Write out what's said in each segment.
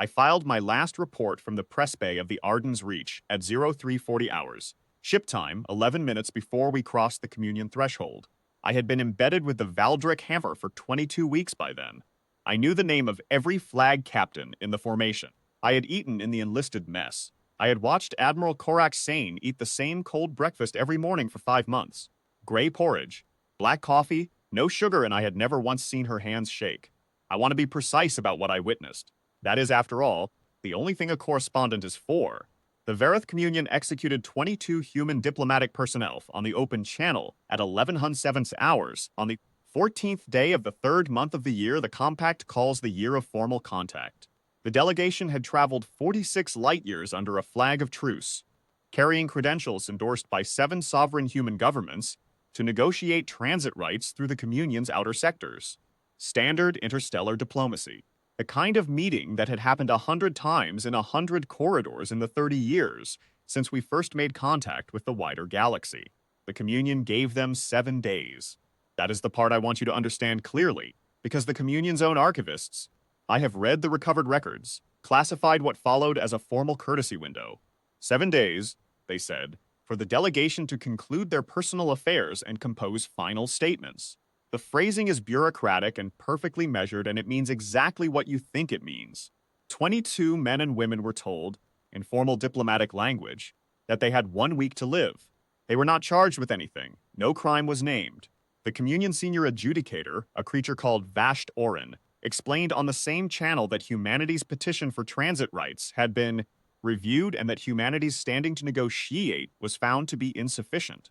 I filed my last report from the press bay of the Ardennes Reach at 0340 hours. Ship time, 11 minutes before we crossed the Communion threshold. I had been embedded with the Valdric Hammer for 22 weeks by then. I knew the name of every flag captain in the formation. I had eaten in the enlisted mess. I had watched Admiral Korak Sane eat the same cold breakfast every morning for 5 months. Gray porridge, black coffee, no sugar, and I had never once seen her hands shake. I want to be precise about what I witnessed. That is, after all, the only thing a correspondent is for. The Verath Communion executed 22 human diplomatic personnel on the open channel at 11:07 hours on the 14th day of the third month of the year the compact calls the year of formal contact. The delegation had traveled 46 light years under a flag of truce, carrying credentials endorsed by 7 sovereign human governments to negotiate transit rights through the Communion's outer sectors. Standard interstellar diplomacy. The kind of meeting that had happened 100 times in 100 corridors in the 30 years since we first made contact with the wider galaxy. The Communion gave them 7 days. That is the part I want you to understand clearly, because the Communion's own archivists, I have read the recovered records, classified what followed as a formal courtesy window. 7 days, they said, for the delegation to conclude their personal affairs and compose final statements. The phrasing is bureaucratic and perfectly measured, and it means exactly what you think it means. 22 men and women were told, in formal diplomatic language, that they had 1 week to live. They were not charged with anything. No crime was named. The Communion senior adjudicator, a creature called Vasht Orin, explained on the same channel that humanity's petition for transit rights had been reviewed and that humanity's standing to negotiate was found to be insufficient.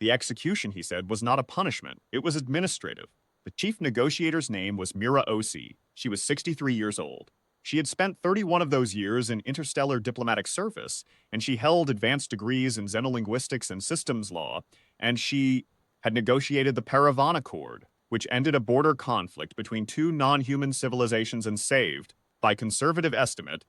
The execution, he said, was not a punishment. It was administrative. The chief negotiator's name was Mira Osi. She was 63 years old. She had spent 31 of those years in interstellar diplomatic service, and she held advanced degrees in xenolinguistics and systems law, and she had negotiated the Paravan Accord, which ended a border conflict between 2 non-human civilizations and saved, by conservative estimate,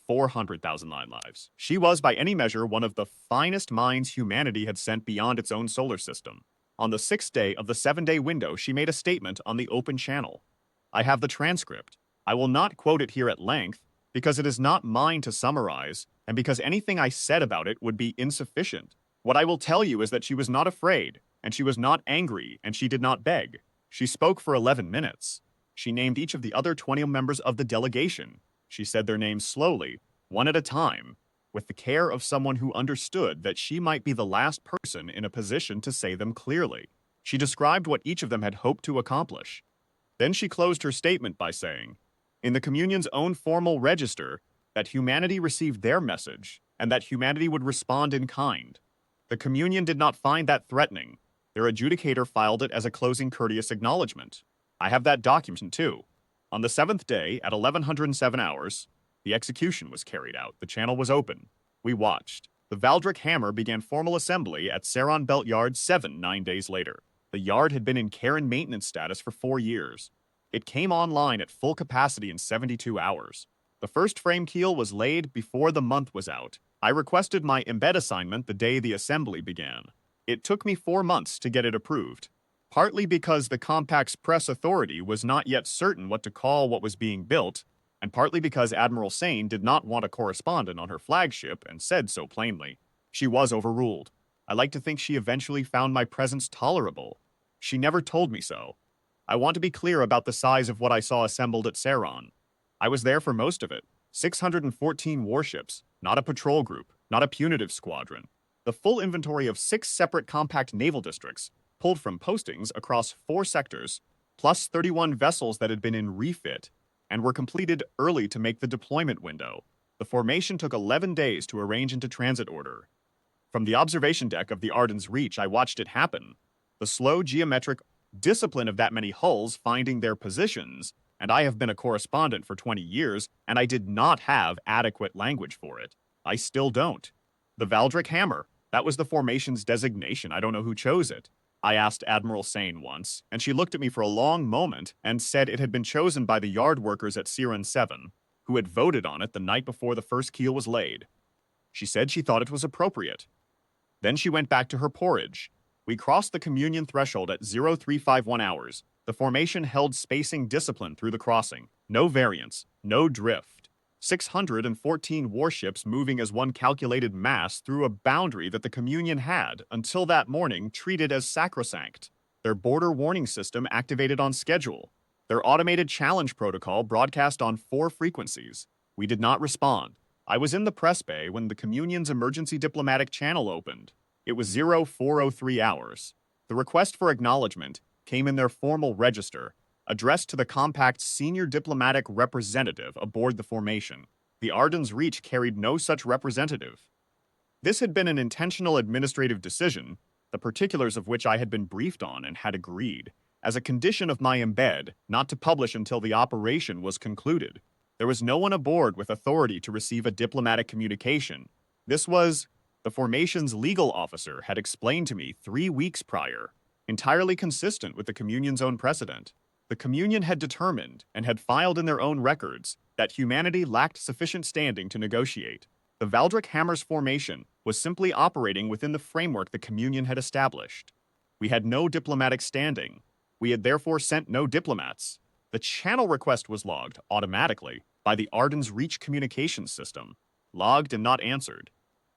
400,000 lives. She was, by any measure, one of the finest minds humanity had sent beyond its own solar system. On the 6th day of the 7-day window, she made a statement on the open channel. I have the transcript. I will not quote it here at length, because it is not mine to summarize, and because anything I said about it would be insufficient. What I will tell you is that she was not afraid, and she was not angry, and she did not beg. She spoke for 11 minutes. She named each of the other 20 members of the delegation. She said their names slowly, one at a time, with the care of someone who understood that she might be the last person in a position to say them clearly. She described what each of them had hoped to accomplish. Then she closed her statement by saying, in the Communion's own formal register, that humanity received their message, and that humanity would respond in kind. The Communion did not find that threatening. Their adjudicator filed it as a closing courteous acknowledgement. I have that document, too. On the 7th day, at 1107 hours, the execution was carried out. The channel was open. We watched. The Valdric Hammer began formal assembly at Saron Belt Yard 7 9 days later. The yard had been in care and maintenance status for 4 years. It came online at full capacity in 72 hours. The first frame keel was laid before the month was out. I requested my embed assignment the day the assembly began. It took me 4 months to get it approved, partly because the Compact's press authority was not yet certain what to call what was being built, and partly because Admiral Sane did not want a correspondent on her flagship and said so plainly. She was overruled. I like to think she eventually found my presence tolerable. She never told me so. I want to be clear about the size of what I saw assembled at Saron. I was there for most of it. 614 warships, not a patrol group, not a punitive squadron. The full inventory of 6 separate compact naval districts, pulled from postings across 4 sectors, plus 31 vessels that had been in refit and were completed early to make the deployment window. The formation took 11 days to arrange into transit order. From the observation deck of the Ardennes Reach, I watched it happen. The slow geometric discipline of that many hulls finding their positions, and I have been a correspondent for 20 years, and I did not have adequate language for it. I still don't. The Valdric Hammer, that was the formation's designation. I don't know who chose it. I asked Admiral Sane once, and she looked at me for a long moment and said it had been chosen by the yard workers at Siren 7, who had voted on it the night before the first keel was laid. She said she thought it was appropriate. Then she went back to her porridge. We crossed the Communion threshold at 0351 hours. The formation held spacing discipline through the crossing. No variance, no drift. 614 warships moving as one calculated mass through a boundary that the Communion had, until that morning, treated as sacrosanct. Their border warning system activated on schedule. Their automated challenge protocol broadcast on 4 frequencies. We did not respond. I was in the press bay when the Communion's emergency diplomatic channel opened. It was 0403 hours. The request for acknowledgement came in their formal register, addressed to the Compact's senior diplomatic representative aboard the formation. The Ardennes Reach carried no such representative. This had been an intentional administrative decision, the particulars of which I had been briefed on and had agreed, as a condition of my embed, not to publish until the operation was concluded. There was no one aboard with authority to receive a diplomatic communication. This was, the formation's legal officer had explained to me 3 weeks prior, entirely consistent with the Communion's own precedent. The Communion had determined, and had filed in their own records, that humanity lacked sufficient standing to negotiate. The Valdric Hammer's formation was simply operating within the framework the Communion had established. We had no diplomatic standing. We had therefore sent no diplomats. The channel request was logged, automatically, by the Ardennes Reach communications system. Logged and not answered.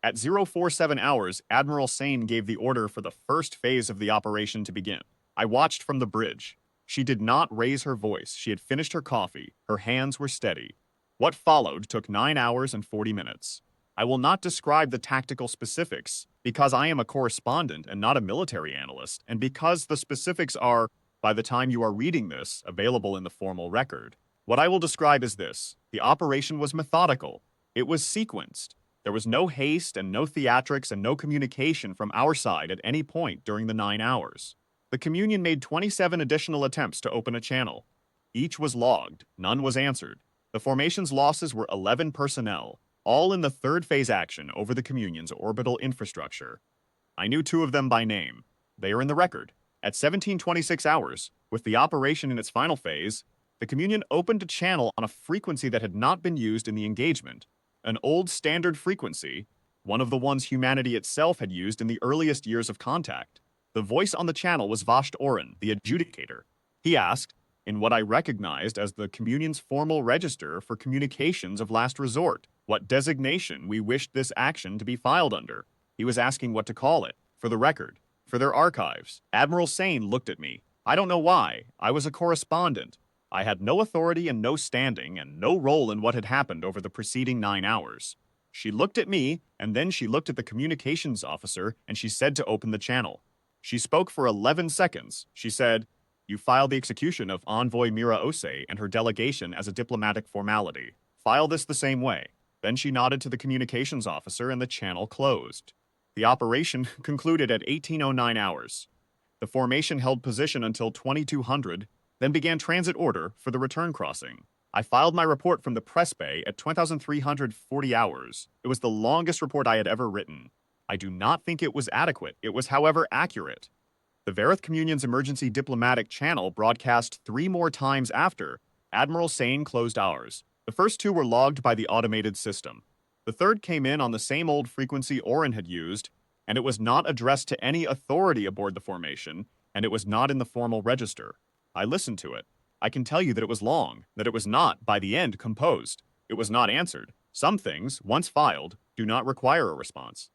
At 047 hours, Admiral Sane gave the order for the first phase of the operation to begin. I watched from the bridge. She did not raise her voice. She had finished her coffee. Her hands were steady. What followed took 9 hours and 40 minutes. I will not describe the tactical specifics, because I am a correspondent and not a military analyst, and because the specifics are, by the time you are reading this, available in the formal record. What I will describe is this. The operation was methodical. It was sequenced. There was no haste and no theatrics and no communication from our side at any point during the 9 hours. The Communion made 27 additional attempts to open a channel. Each was logged. None was answered. The formation's losses were 11 personnel, all in the third phase action over the Communion's orbital infrastructure. I knew 2 of them by name. They are in the record. At 1726 hours, with the operation in its final phase, the Communion opened a channel on a frequency that had not been used in the engagement, an old standard frequency, one of the ones humanity itself had used in the earliest years of contact. The voice on the channel was Vasht Oren, the adjudicator. He asked, in what I recognized as the Communion's formal register for communications of last resort, what designation we wished this action to be filed under. He was asking what to call it, for the record, for their archives. Admiral Sane looked at me. I don't know why. I was a correspondent. I had no authority and no standing and no role in what had happened over the preceding 9 hours. She looked at me, and then she looked at the communications officer, and she said to open the channel. She spoke for 11 seconds. She said, "You file the execution of Envoy Mira Ose and her delegation as a diplomatic formality. File this the same way." Then she nodded to the communications officer and the channel closed. The operation concluded at 1809 hours. The formation held position until 2200, then began transit order for the return crossing. I filed my report from the press bay at 2340 hours. It was the longest report I had ever written. I do not think it was adequate. It was, however, accurate. The Verath Communion's emergency diplomatic channel broadcast 3 more times after Admiral Sane closed ours. The first 2 were logged by the automated system. The third came in on the same old frequency Oren had used, and it was not addressed to any authority aboard the formation, and it was not in the formal register. I listened to it. I can tell you that it was long, that it was not, by the end, composed. It was not answered. Some things, once filed, do not require a response.